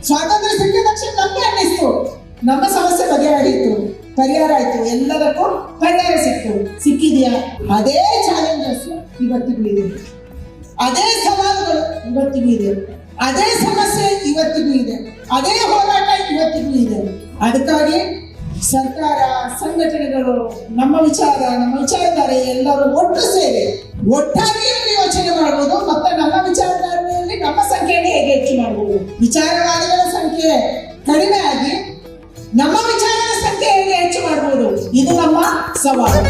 ಸ್ವಾತಂತ್ರ್ಯ ಸಿಕ್ಕಿದ ತಕ್ಷಣ ನಮ್ಗೆ ಅನ್ನಿಸ್ತು ನಮ್ಮ ಸಮಸ್ಯೆ ಪರಿಹಾರ ಆಯ್ತು, ಎಲ್ಲದಕ್ಕೂ ಪರಿಹಾರ ಸಿಕ್ಕಿದೆಯಾ? ಅದೇ ಚಾಲೆಂಜಸ್ ಇವತ್ತಿಗೂ ಇದೆ, ಅದೇ ಸವಾಲುಗಳು ಇವತ್ತಿಗೂ ಇದೆ, ಅದೇ ಸಮಸ್ಯೆ ಇವತ್ತಿಗೂ ಇದೆ, ಅದೇ ಹೋರಾಟ ಇವತ್ತಿಗೂ ಇದೆ. ಅದಕ್ಕಾಗಿ ಸರ್ಕಾರ, ಸಂಘಟನೆಗಳು, ನಮ್ಮ ವಿಚಾರಧಾರೆ ಎಲ್ಲರೂ ಒಟ್ಟು ಸೇರಿ ಒಟ್ಟಾಗಿ ಯೋಚನೆ ಮಾಡಬಹುದು. ಮತ್ತೆ ನಮ್ಮ ವಿಚಾರಧಾರೆಯಲ್ಲಿ ನಮ್ಮ ಸಂಖ್ಯೆಯನ್ನು ಹೇಗೆ ಹೆಚ್ಚು ಮಾಡಬಹುದು, ವಿಚಾರವಾದಿಗಳ ಸಂಖ್ಯೆ ಕಡಿಮೆ ಆಗಿ ನಮ್ಮ ವಿಚಾರದ ಸಂಖ್ಯೆ ಹೇಗೆ ಹೆಚ್ಚು ಮಾಡಬಹುದು, ಇದು ನಮ್ಮ ಸವಾಲು.